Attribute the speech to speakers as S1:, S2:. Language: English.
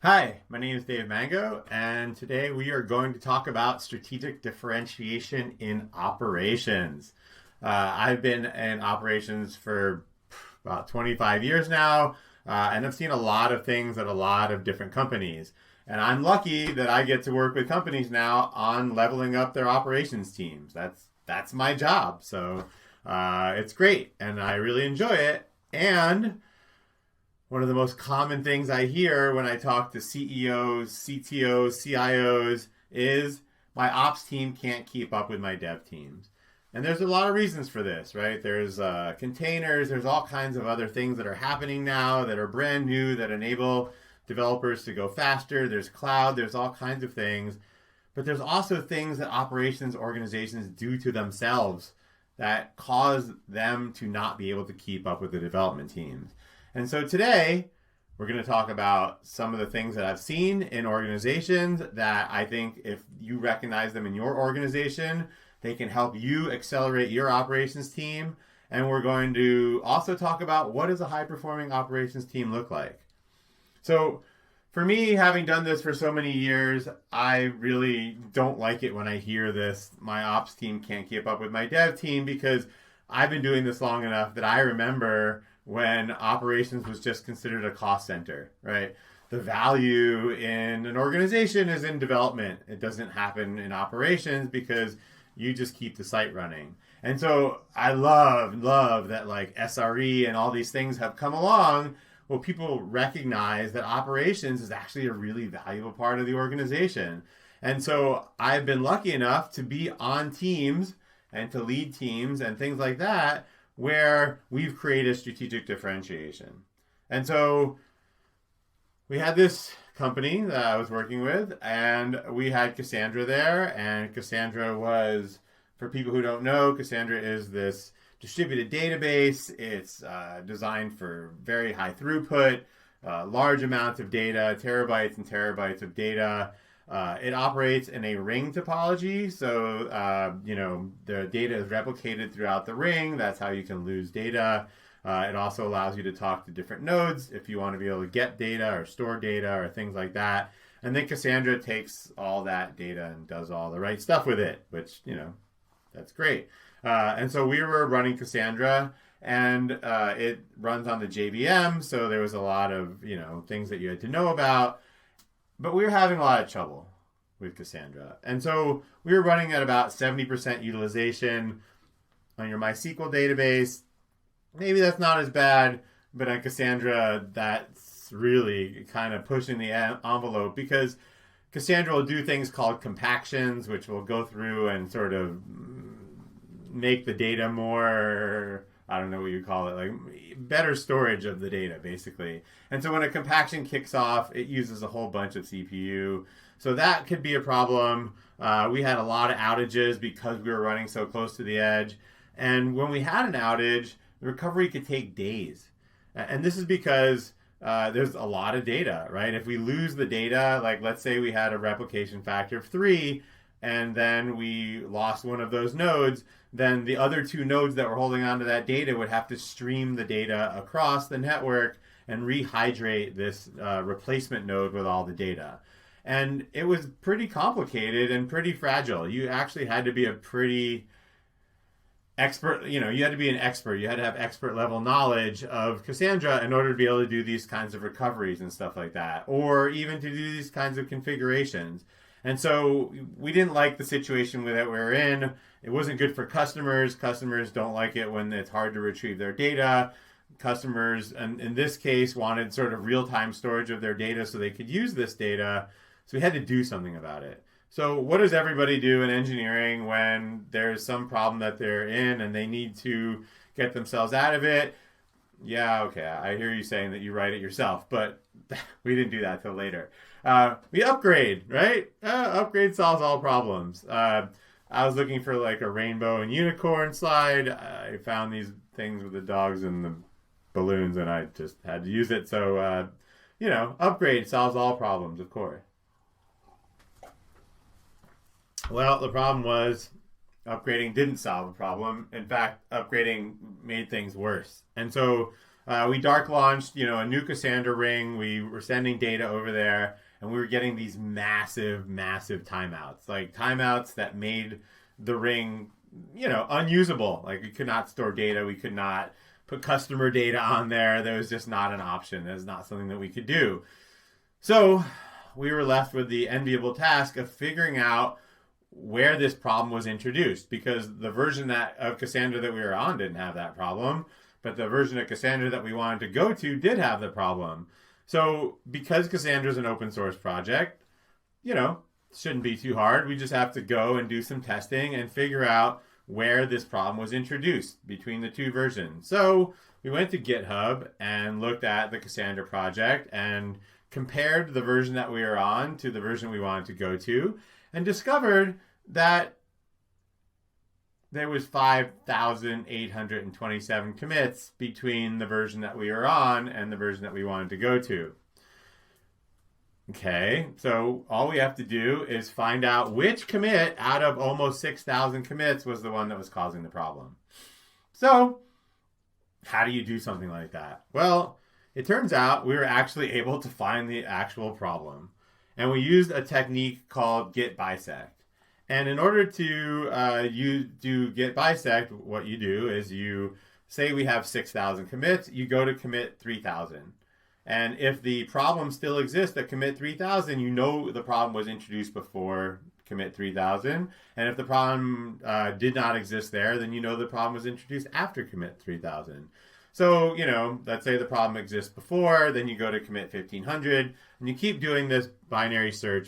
S1: Hi, my name is Dave Mango, and today we are going to talk about strategic differentiation in operations. I've been in operations for about 25 years now, and I've seen a lot of things at a lot of different companies. And I'm lucky that I get to work with companies now on leveling up their operations teams. That's my job, so it's great, and I really enjoy it. And one of the most common things I hear when I talk to CEOs, CTOs, CIOs is my ops team can't keep up with my dev teams. And there's a lot of reasons for this, right? There's containers, there's all kinds of other things that are happening now that are brand new that enable developers to go faster. There's cloud, there's all kinds of things. But there's also things that operations organizations do to themselves that cause them to not be able to keep up with the development teams. And so today, we're going to talk about some of the things that I've seen in organizations that I think if you recognize them in your organization, they can help you accelerate your operations team. And we're going to also talk about what does a high-performing operations team look like. So for me, having done this for so many years, I really don't like it when I hear this, my ops team can't keep up with my dev team, because I've been doing this long enough that I remember when operations was just considered a cost center, right? The value in an organization is in development. It doesn't happen in operations because you just keep the site running. And so I love that like SRE and all these things have come along. Well, people recognize that operations is actually a really valuable part of the organization. And so I've been lucky enough to be on teams and to lead teams and things like that where we've created strategic differentiation. And so we had this company that I was working with, and we had Cassandra there. And Cassandra was, for people who don't know, Cassandra is this distributed database. It's designed for very high throughput, large amounts of data, terabytes and terabytes of data. It operates in a ring topology, so the data is replicated throughout the ring. That's how you can lose data. It also allows you to talk to different nodes if you want to be able to get data or store data or things like that. And then Cassandra takes all that data and does all the right stuff with it, which, that's great. And so we were running Cassandra, and it runs on the JVM, so there was a lot of, things that you had to know about. But we were having a lot of trouble with Cassandra. And so we were running at about 70% utilization on your MySQL database. Maybe that's not as bad, but on Cassandra, that's really kind of pushing the envelope, because Cassandra will do things called compactions, which will go through and sort of make the data more, I don't know what you call it, like better storage of the data, basically. And so when a compaction kicks off, it uses a whole bunch of CPU. So that could be a problem. We had a lot of outages because we were running so close to the edge. And when we had an outage, the recovery could take days. And this is because there's a lot of data, right? If we lose the data, like let's say we had a replication factor of 3, and then we lost one of those nodes, then the other two nodes that were holding onto that data would have to stream the data across the network and rehydrate this replacement node with all the data. And it was pretty complicated and pretty fragile. You actually had to be a pretty expert, you had to be an expert. You had to have expert level knowledge of Cassandra in order to be able to do these kinds of recoveries and stuff like that, or even to do these kinds of configurations. And so we didn't like the situation that we were in. It wasn't good for customers. Customers don't like it when it's hard to retrieve their data. Customers, and in this case, wanted sort of real-time storage of their data so they could use this data. So we had to do something about it. So what does everybody do in engineering when there's some problem that they're in and they need to get themselves out of it? Yeah, okay, I hear you saying that you write it yourself, but we didn't do that till later. We upgrade, right? Upgrade solves all problems. I was looking for like a rainbow and unicorn slide. I found these things with the dogs and the balloons, and I just had to use it. So, upgrade solves all problems, of course. Well, the problem was upgrading didn't solve a problem. In fact, upgrading made things worse. And so we dark launched, a new Cassandra ring. We were sending data over there, and we were getting these massive, massive timeouts, like timeouts that made the ring, unusable. Like we could not store data. We could not put customer data on there. There was just not an option. That was not something that we could do. So we were left with the enviable task of figuring out where this problem was introduced, because the version of Cassandra that we were on didn't have that problem, but the version of Cassandra that we wanted to go to did have the problem. So because Cassandra is an open source project, shouldn't be too hard. We just have to go and do some testing and figure out where this problem was introduced between the two versions. So we went to GitHub and looked at the Cassandra project and compared the version that we were on to the version we wanted to go to, and discovered that there was 5,827 commits between the version that we were on and the version that we wanted to go to. Okay, so all we have to do is find out which commit out of almost 6,000 commits was the one that was causing the problem. So how do you do something like that? Well, it turns out we were actually able to find the actual problem. And we used a technique called git bisect. And in order to you do git bisect, what you do is you say we have 6,000 commits, you go to commit 3,000. And if the problem still exists at commit 3,000, you know the problem was introduced before commit 3,000. And if the problem did not exist there, then you know the problem was introduced after commit 3,000. So, let's say the problem exists before, then you go to commit 1,500, and you keep doing this binary search